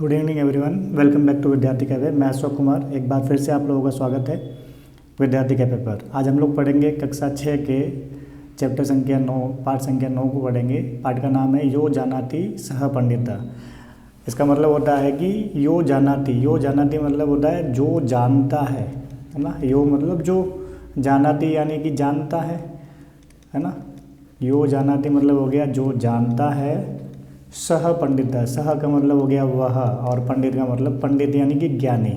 Good evening everyone, welcome back to Vidyarthi cafe. मैं अशोक कुमार, एक बार फिर से आप लोगों का स्वागत है विद्यार्थी कैफे पर। आज हम लोग पढ़ेंगे कक्षा 6 के चैप्टर संख्या 9 पाठ संख्या 9 को पढ़ेंगे। पाठ का नाम है यो जानाति सह पंडिता। इसका मतलब होता है कि यो जानाति मतलब होता है जो जानता है ना। यो मतलब जो जानाति यानी कि जानता है ना। यो जानाति मतलब हो गया जो जानता है। सह पंडित, सह का मतलब हो गया वह, और पंडित का मतलब पंडित यानी कि ज्ञानी,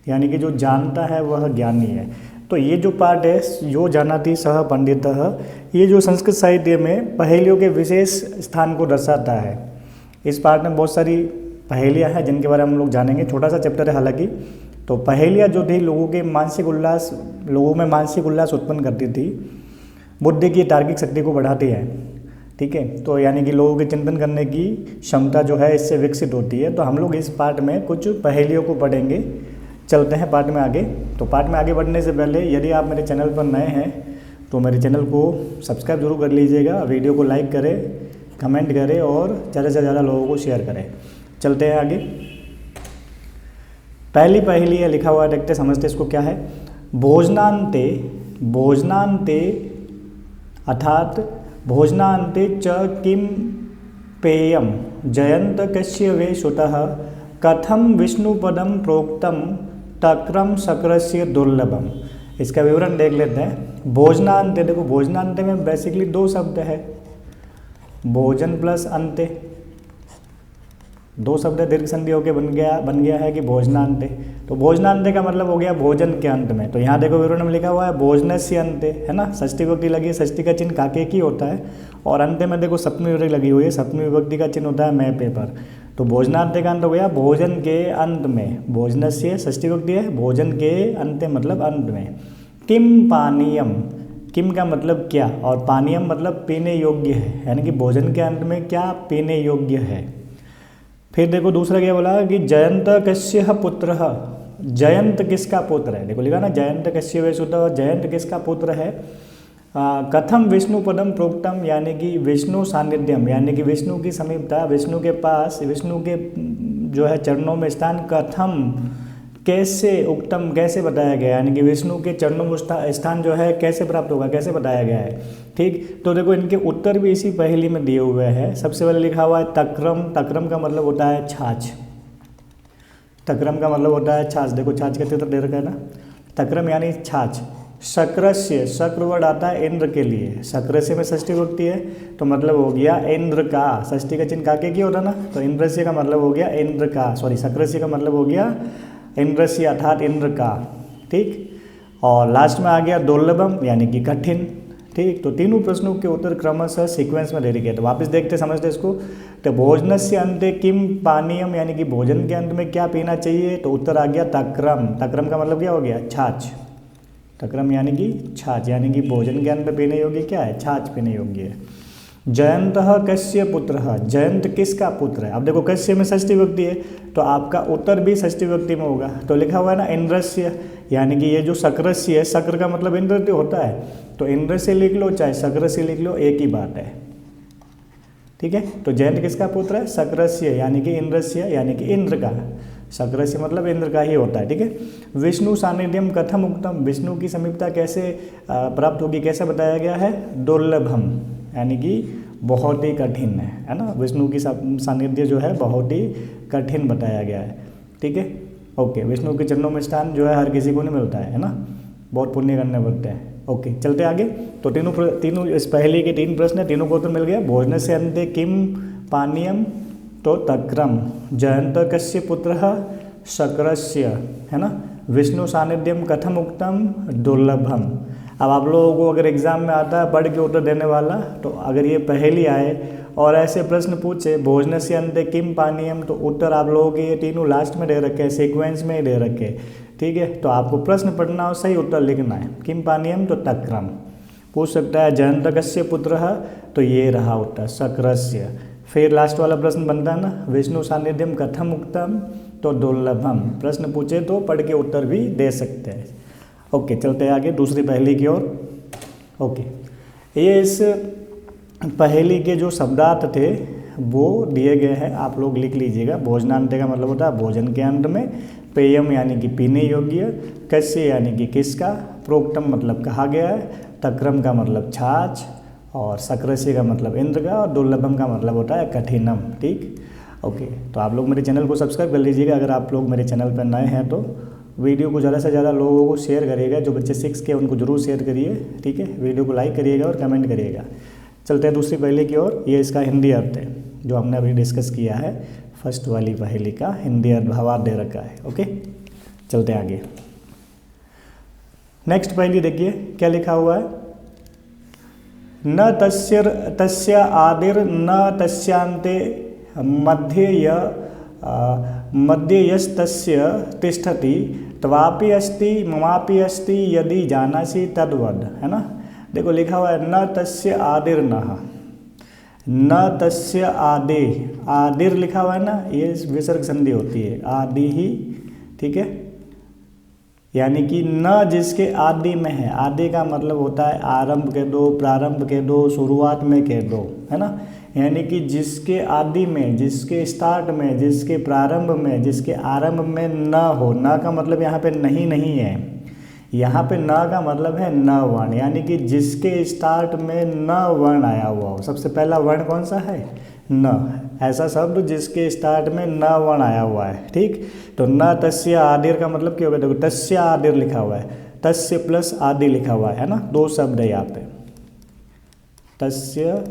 यानी कि जो जानता है वह ज्ञानी है। तो ये जो पाठ है यो जानाति सह पंडित, ये जो संस्कृत साहित्य में पहेलियों के विशेष स्थान को दर्शाता है। इस पाठ में बहुत सारी पहेलियाँ हैं जिनके बारे में हम लोग जानेंगे। छोटा सा चैप्टर है हालांकि। तो पहेलियाँ जो थी लोगों में मानसिक उल्लास उत्पन्न करती थी, बुद्धि की तार्किक शक्ति को बढ़ाती है। ठीक है, तो यानी कि लोगों के चिंतन करने की क्षमता जो है इससे विकसित होती है। तो हम लोग इस पाठ में कुछ पहेलियों को पढ़ेंगे। चलते हैं पाठ में आगे। तो पाठ में आगे बढ़ने से पहले यदि आप मेरे चैनल पर नए हैं तो मेरे चैनल को सब्सक्राइब जरूर कर लीजिएगा, वीडियो को लाइक करें, कमेंट करें और ज़्यादा से ज़्यादा लोगों को शेयर करें। चलते हैं आगे। पहली पहेली है, लिखा हुआ है, देखते समझते इसको क्या है। भोजनान्ते अर्थात भोजनान्ते च किं पेयम जयंत कस्य वे सुतः कथम विष्णुपदम प्रोक्तम तक्रम शक्रस्य दुर्लभम। इसका विवरण देख लेते हैं। भोजनान्ते, देखो भोजनान्ते में बेसिकली दो शब्द है, भोजन प्लस अंते। दो शब्द दीर्घ संधि होकर बन गया है कि भोजनान्ते। तो भोजनान्ते का मतलब हो गया भोजन के अंत में। तो यहाँ देखो विवरण में लिखा हुआ है भोजनस्य अंते, है ना। षष्ठी विभक्ति लगी है, षष्ठी का चिन्ह काके की होता है, और अंत में देखो सप्तमी विभक्ति लगी हुई है, सप्तमी विभक्ति का चिन्ह होता है मैं पे पर। तो भोजनान्ते का अंत हो गया भोजन के अंत में। भोजनस्य षष्ठी विभक्ति है, भोजन के अंत मतलब अंत में। किम पानीयम, किम का मतलब क्या, और पानीयम मतलब पीने योग्य है, यानी कि भोजन के अंत में क्या पीने योग्य है। फिर देखो दूसरा क्या बोला कि जयंत कस्य पुत्र, जयंत किसका पुत्र है। देखो लिखा ना जयंत कस्य वे सुतः, जयंत किसका पुत्र है। कथम विष्णु पदम प्रोक्तम, यानी कि विष्णु सानिध्यम, यानी कि विष्णु की समीपता, विष्णु के पास, विष्णु के जो है चरणों में स्थान। कथम कैसे, उक्तम कैसे बताया गया, यानी कि विष्णु के चरणों में स्थान जो है कैसे प्राप्त होगा, कैसे बताया गया है। ठीक, तो देखो इनके उत्तर भी इसी पहेली में दिए हुए हैं। सबसे पहले लिखा हुआ है तक्रम। तक्रम का मतलब होता है छाछ। तक्रम का मतलब होता है छाछ। देखो छाछ का चित्र दे रखा है ना, तक्रम यानी छाछ। शक्रस्य, शक्र वर्ड आता है इंद्र के लिए, शक्रस्य में षष्ठी विभक्ति है तो मतलब हो गया इंद्र का। षष्ठी का चिन्ह काके की होता ना, तो इंद्रस्य का मतलब हो गया इंद्र का, सॉरी शक्रस्य का मतलब हो गया इंद्रस्य अर्थात इंद्र का। ठीक, और लास्ट में आ गया दुर्लभम यानी कि कठिन। ठीक, तो तीनों प्रश्नों के उत्तर क्रमशः सीक्वेंस में दे रखे। तो वापस देखते समझते इसको। तो भोजनस्य अंते किम पानीयम, यानी कि भोजन के अंत में क्या पीना चाहिए, तो उत्तर आ गया तक्रम। तक्रम का मतलब क्या हो गया छाछ। तक्रम यानी कि छाछ, यानी कि भोजन के अंत में पीने योग्य क्या है, छाछ पीने योग्य है। जयंत कस्य पुत्र, जयंत किसका पुत्र है। अब देखो कस्य में षष्ठी विभक्ति है तो आपका उत्तर भी षष्ठी विभक्ति में होगा। तो लिखा हुआ है ना इंद्रस्य, यानी कि ये जो शक्रस्य है, शक्र का मतलब इंद्र होता है, तो इंद्र से लिख लो चाहे शक्र से लिख लो, एक ही बात है। ठीक है, तो जयंत किसका पुत्र है, शक्रस्य यानी कि इंद्रस्य, यानी कि इंद्र का। शक्रस्य मतलब इंद्र का ही होता है। ठीक है, विष्णु सानिध्यम कथम उक्तम, विष्णु की समीपता कैसे प्राप्त होगी, कैसे बताया गया है, दुर्लभम यानी कि बहुत ही कठिन है ना। विष्णु की सानिध्य जो है बहुत ही कठिन बताया गया है। ठीक है, ओके। विष्णु के चरणों में स्थान जो है हर किसी को नहीं मिलता है ना, बहुत पुण्य करने पड़ते हैं। ओके, चलते आगे। तो तीनों इस पहले के तीन प्रश्न है, तीनों को उत्तर मिल गया। भोजन से अंते किम पानीयम, तो तक्रम। जयंत कस्य पुत्र शक्रस्य, है ना। विष्णु सानिध्यम कथम उक्तम, दुर्लभम। अब आप लोगों को अगर एग्जाम में आता है पढ़ के उत्तर देने वाला, तो अगर ये पहेली आए और ऐसे प्रश्न पूछे भोजन से अंते किम पानीयम, तो उत्तर आप लोगों के ये तीनों लास्ट में दे रखे हैं, सीक्वेंस में ही दे रखे हैं। ठीक है, तो आपको प्रश्न पढ़ना और सही उत्तर लिखना है। किम पानीयम तो तक्रम। पूछ सकता है जयंत कस्य पुत्र, तो ये रहा उत्तर शक्रस्य। फिर लास्ट वाला प्रश्न बनता है ना विष्णु सानिध्यम कथम उक्तम, तो दुर्लभम। प्रश्न पूछे तो पढ़ के उत्तर भी दे सकते हैं। ओके, चलते हैं आगे दूसरी पहेली की ओर। ओके, ये इस पहेली के जो शब्दार्थ थे वो दिए गए हैं, आप लोग लिख लीजिएगा। भोजनांत का मतलब होता है भोजन के अंत में, पेयम यानी कि पीने योग्य, कस्य यानी कि किसका, प्रोक्तम मतलब कहा गया है, तक्रम का मतलब छाछ, और सक्रेसी का मतलब इंद्र का, और दुर्लभम का मतलब होता है कठिनम। ठीक, ओके। तो आप लोग मेरे चैनल को सब्सक्राइब कर लीजिएगा। अगर आप लोग मेरे चैनल पर नए हैं तो वीडियो को ज़्यादा से ज़्यादा लोगों को शेयर करिएगा। जो बच्चे 6 के उनको जरूर शेयर करिए, ठीक है। वीडियो को लाइक करिएगा और कमेंट करिएगा। चलते हैं दूसरी पहेली की ओर। ये इसका हिंदी अर्थ है जो हमने अभी डिस्कस किया है। फर्स्ट वाली पहेली का हिंदी अर्थ भावार्थ दे रखा है। ओके, चलते हैं आगे। नेक्स्ट पहेली देखिए क्या लिखा हुआ है। न तस्य आदिर न तस्यांते मध्ये यस्तस्य तिष्ठति त्वापि अस्ति ममापि अस्ति यदि जानासि तद्वद, है ना। देखो लिखा हुआ है न तस्य आदिर न तस्य आदि, आदिर लिखा हुआ है ना, ये विसर्ग संधि होती है, आदि ही, ठीक है। यानी कि न जिसके आदि में है, आदि का मतलब होता है आरंभ के दो, प्रारंभ के दो, शुरुआत में के दो, है ना। यानी कि जिसके आदि में, जिसके स्टार्ट में, जिसके प्रारंभ में, जिसके आरंभ में न हो। न का मतलब यहाँ पे नहीं है, यहाँ पे न का मतलब है न वर्ण, यानी कि जिसके स्टार्ट में न वर्ण आया हुआ हो। सबसे पहला वर्ण कौन सा है, न। ऐसा शब्द जिसके स्टार्ट में न वर्ण आया हुआ है, ठीक। तो न तस्य आदिर का मतलब क्या होगा, देखो तस्य आदिर लिखा हुआ है, तस्य प्लस आदि लिखा हुआ है ना, दो शब्द है यहाँ पे, तस्य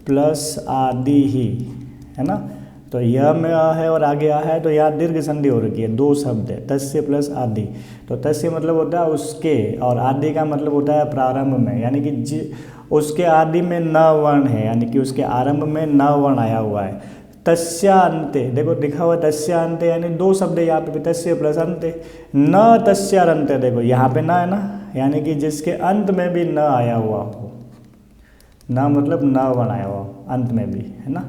प्लस आदि ही, है ना। तो यह में आ है और आगे आ है, तो यहाँ दीर्घ संधि हो रखी है, दो शब्द है, तस्य प्लस आदि। तो तस्य मतलब होता है उसके, और आदि का मतलब होता है प्रारंभ में, यानी कि उसके आदि में न वर्ण है, यानी कि उसके आरंभ में न वर्ण आया हुआ है। तस्यांते, देखो लिखा हुआ तस्यांते, यानी दो शब्द है यहाँ पे, तस्य प्लस अंते। न तस्यांते, देखो यहाँ पे न है ना, यानी कि जिसके अंत में भी न आया हुआ हो। न मतलब न वर्ण आया हुआ अंत में भी, है ना।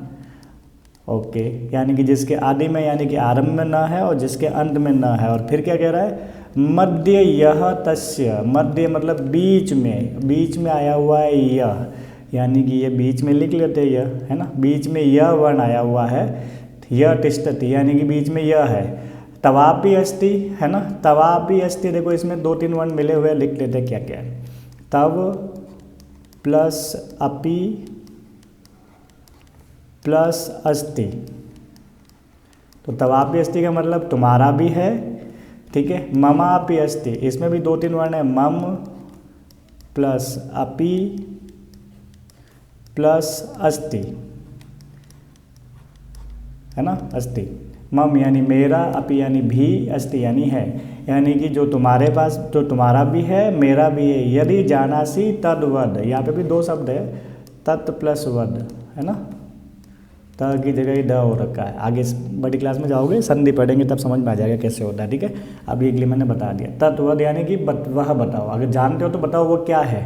ओके, यानी कि जिसके आदि में यानी कि आरंभ में न है और जिसके अंत में न है। और फिर क्या कह रहा है, मध्य यह तस्य, मध्य मतलब बीच में आया हुआ है यह, यानी कि ये बीच में लिख लेते हैं यह, है ना। बीच में यह वर्ण आया हुआ है, यह तिष्ठति, यानी कि बीच में यह है। तवापि अस्ति, है ना, तवापि अस्ति, देखो इसमें 2-3 वर्ण मिले हुए, लिख लेते क्या क्या है। तव प्लस अपि प्लस अस्ति, तो तवापि अस्ति का मतलब तुम्हारा भी है, ठीक है। ममापि अस्ति, इसमें भी 2-3 वर्ण है, मम प्लस अपि प्लस अस्ति, है ना, अस्ति। मम यानी मेरा, अपि यानी भी, अस्ति यानी है, यानी कि जो तुम्हारे पास, जो तुम्हारा भी है मेरा भी है। यदि जानासी तद्वद, यहाँ पे भी 2 शब्द है, तत् प्लस वद, है ना। त की जगह ही द हो रखा है। आगे बड़ी क्लास में जाओगे, संधि पढ़ेंगे तब समझ में आ जाएगा कैसे होता है, ठीक है। अभी के लिए मैंने बता दिया। तत्वद यानी कि वह बताओ, अगर जानते हो तो बताओ वो क्या है।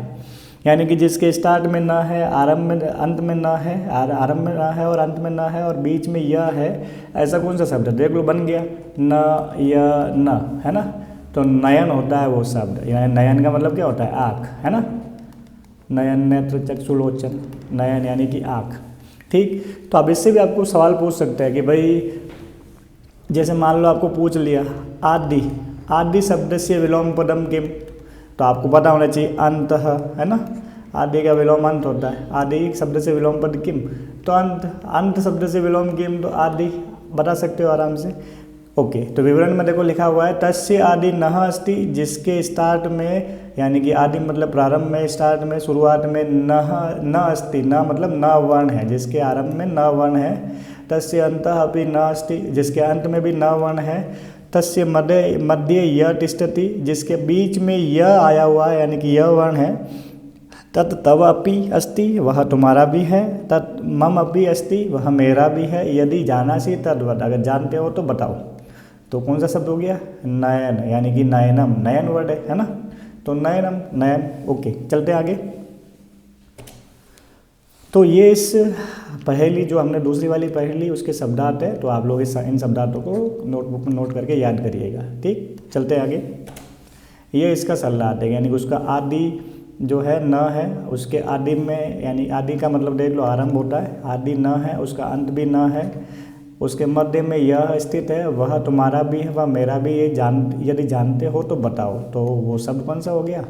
यानी कि जिसके स्टार्ट में न है, आरंभ में, अंत में न है, आरंभ में न है और अंत में न है और बीच में यह है, ऐसा कौन सा शब्द है, देख लो, बन गया न, य, न, है ना। तो नयन होता है वो शब्द, यानी नयन का मतलब क्या होता है, आँख, है ना। नयन नेत्र चक्षुलोचन, नयन यानी कि आँख, ठीक। तो अब इससे भी आपको सवाल पूछ सकते हैं कि भाई, जैसे मान लो आपको पूछ लिया आदि, आदि शब्द से विलोम पदम किम, तो आपको पता होना चाहिए अंत, है ना। आदि का विलोम अंत होता है। आदि शब्द से विलोम पद किम, तो अंत, अंत शब्द से विलोम किम, तो आदि बता सकते हो आराम से। ओके, तो विवरण में देखो लिखा हुआ है तस्य आदि नह अस्ति, जिसके स्टार्ट में, यानी कि आदि मतलब प्रारंभ में, स्टार्ट में, शुरुआत में न अस्ति, न मतलब न वर्ण है, जिसके आरंभ में न वर्ण है। तस्य अंतः अपि न अस्ति, जिसके अंत में भी न वर्ण है। तस्य मध्य यह तिष्ठति, जिसके बीच में यह आया हुआ है, यानी कि यह वर्ण है। तत् तव अपि अस्ति, वह तुम्हारा भी है। तत् मम अपि अस्ति, वह मेरा भी है। यदि जानासि तद्वद, अगर जानते हो तो बताओ। तो कौन सा शब्द हो गया, नयन, यानी कि नयनम, नयन वर्ड है ना। तो नयनम, नयन। ओके, चलते आगे। तो ये इस पहेली जो हमने दूसरी वाली पहेली, उसके शब्दार्थ है, तो आप लोग इन शब्दार्थों को नोटबुक में नोट करके याद करिएगा, ठीक। चलते आगे। ये इसका शब्दार्थ है, यानी कि उसका आदि, जो है न है, उसके आदि में, यानी आदि का मतलब देख लो आरंभ होता है, आदि न है, उसका अंत भी न है, उसके मध्य में यह स्थित है, वह तुम्हारा भी है, वह मेरा भी, ये यदि जानते हो तो बताओ। तो वो शब्द कौन सा हो गया?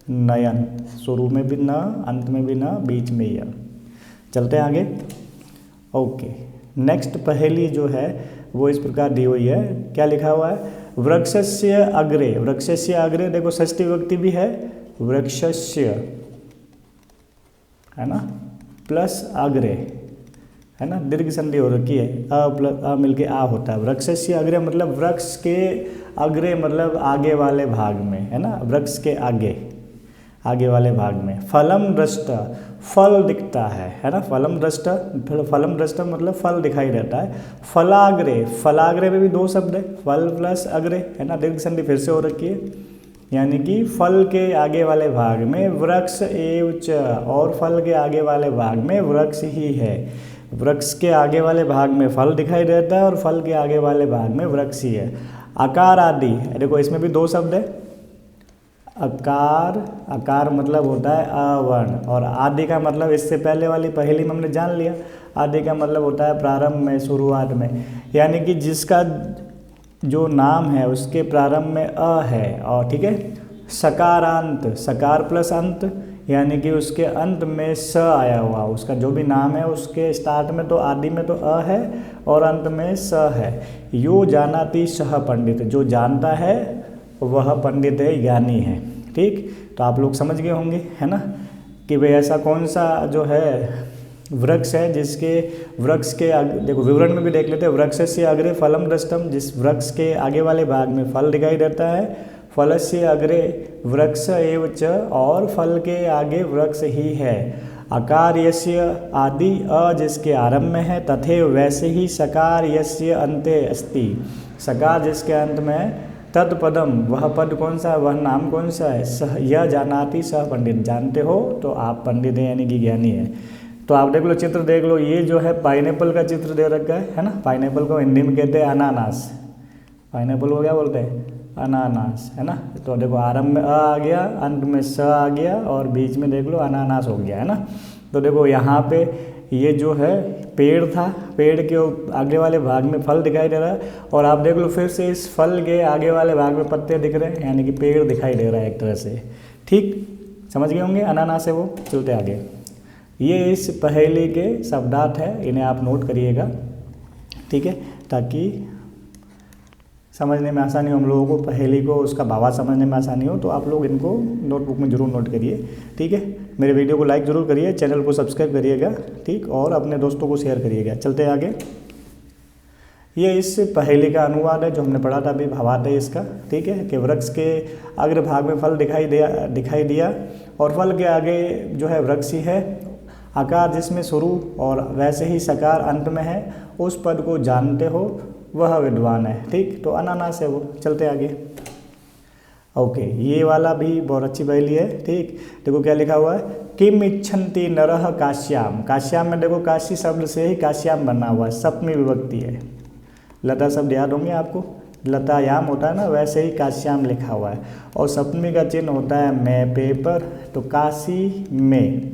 नयन। शुरू में भी न, अंत में भी न, बीच में यह। चलते हैं आगे। ओके, नेक्स्ट पहेली जो है वो इस प्रकार दी हुई है। क्या लिखा हुआ है? वृक्षस्य अग्रे, वृक्षस्य अग्रे देखो षष्ठी विभक्ति भी है, वृक्षस्य है ना, प्लस अग्रे है ना, दीर्घ संधि हो रखी है, अ प्लस अ मिलके आ होता है। वृक्षस्य अग्रे मतलब वृक्ष के अग्रे मतलब आगे वाले भाग में, है ना, वृक्ष के आगे, आगे वाले भाग में। फलम दृष्ट, फल दिखता है ना, फलम दृष्ट, फलम दृष्ट मतलब फल दिखाई देता है। फलाग्रे, फलाग्रे में भी दो शब्द है, फल प्लस अग्रे है ना, दीर्घ संधि फिर से हो रखी है, यानी कि फल के आगे वाले भाग में वृक्ष एव च, और फल के आगे वाले भाग में वृक्ष ही है। वृक्ष के आगे वाले भाग में फल दिखाई देता है और फल के आगे वाले भाग में वृक्ष ही है। आकार आदि, देखो इसमें भी दो शब्द है, अकार, अकार मतलब होता है अवर्ण, और आदि का मतलब इससे पहले वाली पहेली में हमने जान लिया, आदि का मतलब होता है प्रारंभ में, शुरुआत में, यानी कि जिसका जो नाम है उसके प्रारंभ में अ है, और ठीक है, सकारांत, सकार प्लस अंत, यानी कि उसके अंत में स आया हुआ, उसका जो भी नाम है उसके स्टार्ट में तो आदि में तो अ है और अंत में स है। यो जानाति सह पंडित, जो जानता है वह पंडित है, ज्ञानी है। ठीक, तो आप लोग समझ गए होंगे है ना कि भाई ऐसा कौन सा जो है वृक्ष है जिसके वृक्ष के देखो विवरण में भी देख लेते हैं। वृक्ष से अग्रे फलम दृष्टम, जिस वृक्ष के आगे वाले भाग में फल दिखाई देता है। फलस्य अग्रे वृक्ष एव च, और फल के आगे वृक्ष ही है। अकार यस्य आदि, अ जिसके आरंभ में है, तथे वैसे ही सकार यस्य अंते अस्ति, सकार जिसके अंत में है, तत्पदम वह पद कौन सा है, वह नाम कौन सा है, सह यह जानाति सह पंडित, जानते हो तो आप पंडित हैं यानी कि ज्ञानी है। तो आप देख लो, चित्र देख लो, ये जो है पाइनएप्पल का चित्र दे रखा है ना, पाइनएप्पल को हिंदी में कहते हैं अनानास, पाइनएप्पल को क्या बोलते हैं, अनानास है ना। तो देखो आरंभ में अ आ गया, अंत में स आ गया, और बीच में देख लो अनानास हो गया है ना। तो देखो यहाँ पे ये जो है पेड़ था, पेड़ के आगे वाले भाग में फल दिखाई दे रहा है, और आप देख लो फिर से इस फल के आगे वाले भाग में पत्ते दिख रहे हैं, यानी कि पेड़ दिखाई दे रहा है एक तरह से। ठीक, समझ गए होंगे अनानास है वो। चलते आगे, ये इस पहेली के शब्दार्थ है, इन्हें आप नोट करिएगा, ठीक है, ताकि समझने में आसानी हो हम लोगों को, पहेली को उसका भावार्थ समझने में आसानी हो। तो आप लोग इनको नोटबुक में ज़रूर नोट करिए, ठीक है। मेरे वीडियो को लाइक ज़रूर करिए, चैनल को सब्सक्राइब करिएगा, ठीक, और अपने दोस्तों को शेयर करिएगा। चलते हैं आगे। ये इस पहेली का अनुवाद है जो हमने पढ़ा था अभी, भावार्थ है इसका, ठीक है, कि वृक्ष के अग्रभाग में फल दिखाई दिया और फल के आगे जो है वृक्ष ही है। आकार जिसमें शुरू और वैसे ही सकार अंत में है, उस पद को जानते हो वह विद्वान है। ठीक, तो अनानास है वो। चलते आगे। ओके, ये वाला भी बहुत अच्छी पहेली है। ठीक, देखो क्या लिखा हुआ है, किम इच्छन्ति नरः काश्याम। काश्याम में देखो काशी शब्द से ही काश्याम बना हुआ है, सप्तमी विभक्ति है। लता शब्द याद होंगे आपको, लतायाम होता है ना, वैसे ही काश्याम लिखा हुआ है, और सप्तमी का चिन्ह होता है मैं, पेपर, तो काशी में।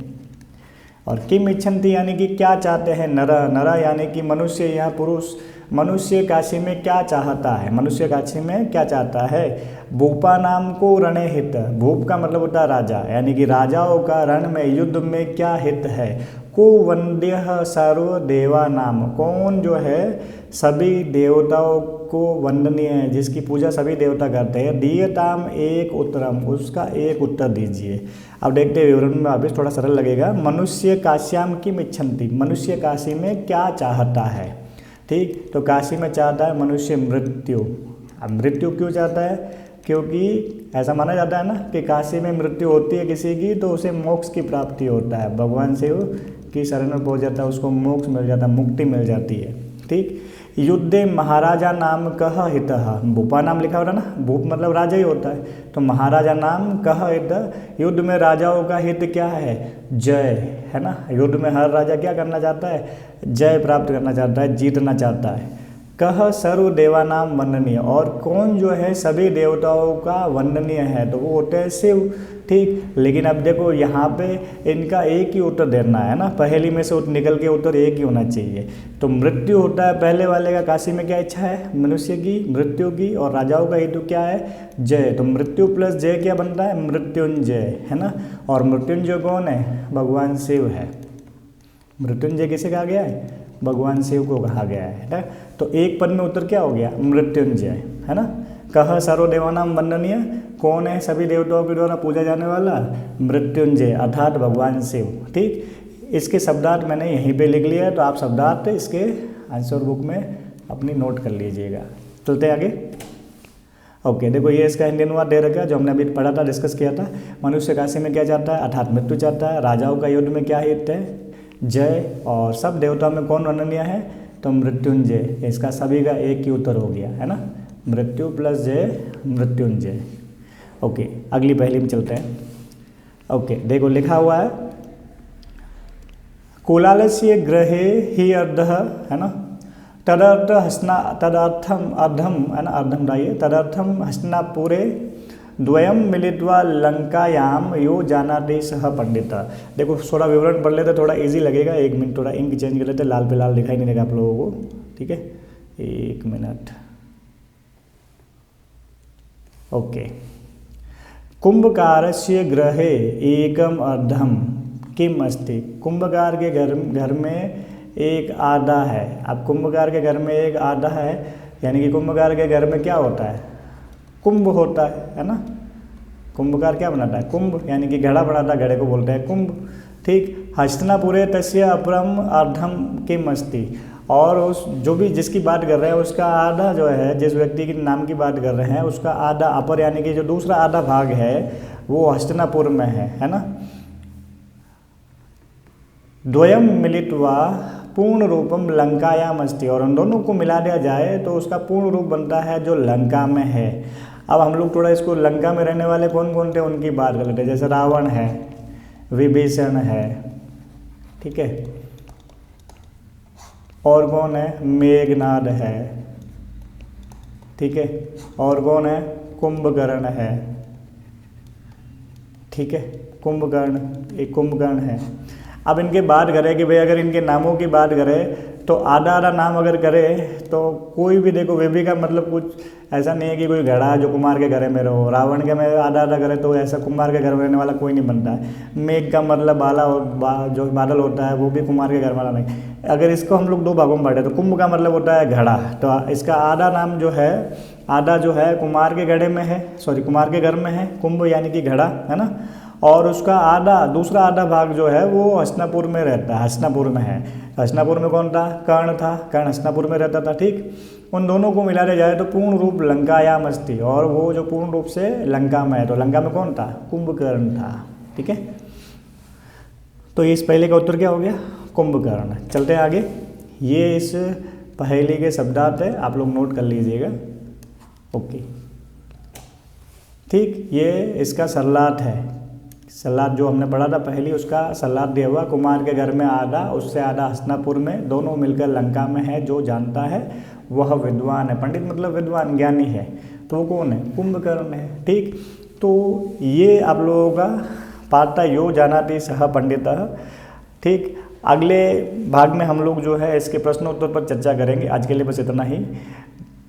और किम इच्छन्ति यानी कि क्या चाहते हैं, नर, नर यानी कि मनुष्य या पुरुष। मनुष्य काशी में क्या चाहता है, मनुष्य काशी में क्या चाहता है। भूपा नाम को रणे हित, भूप का मतलब होता है राजा, यानी कि राजाओं का रण में युद्ध में क्या हित है। को वंद्य सर्व देवा नाम, कौन जो है सभी देवताओं को वंदनीय है, जिसकी पूजा सभी देवता करते हैं। दीयताम एक उत्तरम, उसका एक उत्तर दीजिए। अब देखते हैं विवरण में, वापिस थोड़ा सरल लगेगा। मनुष्य काश्याम किम इच्छन्ति, मनुष्य काशी में क्या चाहता है। ठीक, तो काशी में चाहता है मनुष्य मृत्यु। अब मृत्यु क्यों चाहता है, क्योंकि ऐसा माना जाता है ना कि काशी में मृत्यु होती है किसी की तो उसे मोक्ष की प्राप्ति होता है, भगवान शिव की शरण में पहुंच जाता है, उसको मोक्ष मिल जाता है, मुक्ति मिल जाती है। ठीक, युद्धे महाराजा नाम कह हित, भूपा नाम लिखा हो रहा ना, भूप मतलब राजा ही होता है, तो महाराजा नाम कह हित, युद्ध में राजाओं का हित क्या है, जय, है ना। युद्ध में हर राजा क्या करना चाहता है, जय प्राप्त करना चाहता है, जीतना चाहता है। कह सर्व देवानाम वंदनीय, और कौन जो है सभी देवताओं का वंदनीय है, तो वो होते हैं शिव। ठीक, लेकिन अब देखो यहाँ पे इनका एक ही उत्तर देना है ना, पहेली में से निकल के उत्तर एक ही होना चाहिए। तो मृत्यु होता है पहले वाले का, काशी में क्या इच्छा है, मनुष्य की मृत्यु की, और राजाओं का हेतु क्या है, जय। तो मृत्यु प्लस जय क्या बनता है, मृत्युंजय, है ना। और मृत्युंजय कौन है, भगवान शिव है। मृत्युंजय किसे कहा गया है, भगवान शिव को कहा गया है ना। तो एक पद में उत्तर क्या हो गया, मृत्युंजय, है ना। कह सर्वदेवानाम वंदनीय, कौन है सभी देवताओं के द्वारा पूजा जाने वाला, मृत्युंजय अर्थात भगवान शिव। ठीक, इसके शब्दार्थ मैंने यहीं पे लिख लिया है, तो आप शब्दार्थ इसके आंसर बुक में अपनी नोट कर लीजिएगा। चलते आगे। ओके, देखो ये इसका हिंदी अनुवाद दे रखा है जो हमने अभी पढ़ा था, डिस्कस किया था। मनुष्य काशी में क्या चाहता है, अर्थात मृत्यु चाहता है। राजाओं का युद्ध में क्या हित है, जय। और सब देवताओं में कौन वंदनीय है, तो मृत्युंजय। इसका सभी का एक ही उत्तर हो गया, है ना, मृत्यु प्लस जय, मृत्युंजय। ओके, अगली पहेली में चलते हैं। ओके, देखो लिखा हुआ है, कुलालस्य ग्रहे ही अर्धः, है ना, तदर्थ हस्ना तदर्थम अर्धम, है ना, अर्धम दाइए, तदर्थम हस्तिनापुरे द्वयम मिलित्वा लंकायाम यो जानाति सह पंडित। देखो थोड़ा विवरण पढ़ लेते, थोड़ा इजी लगेगा। एक मिनट, थोड़ा इंक चेंज कर लेते, लाल पे लाल दिखाई नहीं देगा आप लोगों को। ठीक है, एक मिनट। ओके, कुंभकारस्य गृहे एकम अर्धम किम अस्ति। कुंभकार के घर में एक आधा है। अब कुंभकार के घर में एक आधा है, यानी कि कुंभकार के घर में क्या होता है, कुंभ होता है ना। कुंभकार क्या बनाता है, कुंभ, यानी कि घड़ा बनाता है, घड़े को बोलते हैं कुंभ। ठीक, हस्तिनापुरे तस्य अपरम अर्धम किम अस्ति, और उस जो भी जिसकी बात कर रहे हैं उसका आधा जो है, जिस व्यक्ति के नाम की बात कर रहे हैं उसका आधा, अपर यानी कि जो दूसरा आधा भाग है वो हस्तिनापुर में है ना। द्वयम मिलित्वा पूर्ण रूपम लंकायाम अस्ति, और उन दोनों को मिला दिया जाए तो उसका पूर्ण रूप बनता है जो लंका में है। अब हम लोग थोड़ा इसको लंका में रहने वाले कौन कौन थे उनकी बात कर लेते हैं। जैसे रावण है, विभीषण है, ठीक है, और कौन है, मेघनाद है, ठीक है, और कौन है, कुंभकर्ण है, ठीक है, कुंभकर्ण, एक कुंभकर्ण है। अब इनके बात करें कि भाई अगर इनके नामों की बात करें तो आधा आधा नाम अगर करें तो कोई भी, देखो वे भी का मतलब कुछ ऐसा नहीं है कि कोई घड़ा है जो कुमार के घर में रहो। रावण के में आधा आधा करे तो ऐसा कुमार के घर में रहने वाला कोई नहीं बनता है। मेघ का मतलब जो बादल होता है वो भी कुमार के घर वाला नहीं। अगर इसको हम लोग दो भागों में बांटे तो कुंभ का मतलब होता है घड़ा, तो इसका आधा नाम जो है, आधा जो है कुमार के घड़े में है, सॉरी कुमार के घर में है, कुंभ यानी कि घड़ा, है ना। और उसका आधा, दूसरा आधा भाग जो है वो हस्तिनापुर में रहता है, हस्तिनापुर में है। हस्तिनापुर में कौन था, कर्ण था, कर्ण हस्तिनापुर में रहता था। ठीक, उन दोनों को मिला दिया जाए तो पूर्ण रूप लंकायाम अस्ति, और वो जो पूर्ण रूप से लंका में है, तो लंका में कौन था, कुंभकर्ण था। ठीक है, तो इस पहले का उत्तर क्या हो गया, कुंभकर्ण। चलते हैं आगे। ये इस पहेली के शब्दार्थ है, आप लोग नोट कर लीजिएगा। ओके, ठीक, ये इसका सरलार्थ है। सरलार्थ जो हमने पढ़ा था पहली, उसका सरलार्थ दिया हुआ, कुमार के घर में आधा, उससे आधा हस्तिनापुर में, दोनों मिलकर लंका में है, जो जानता है वह विद्वान है। पंडित मतलब विद्वान, ज्ञानी है, तो वो कौन है, कुंभकर्ण है। ठीक, तो ये आप लोगों का पाठ था, यो जानाति सह पंडितः। ठीक, अगले भाग में हम लोग जो है इसके प्रश्नोत्तर पर चर्चा करेंगे। आज के लिए बस इतना ही।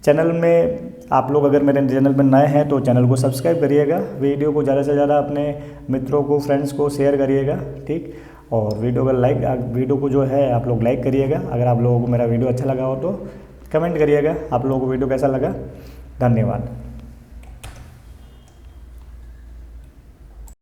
चैनल में आप लोग अगर मेरे चैनल पर नए हैं तो चैनल को सब्सक्राइब करिएगा, वीडियो को ज़्यादा से ज़्यादा अपने मित्रों को, फ्रेंड्स को शेयर करिएगा। ठीक, और वीडियो को जो है आप लोग लाइक करिएगा। अगर आप लोगों को मेरा वीडियो अच्छा लगा हो तो कमेंट करिएगा आप लोगों को वीडियो कैसा लगा। धन्यवाद।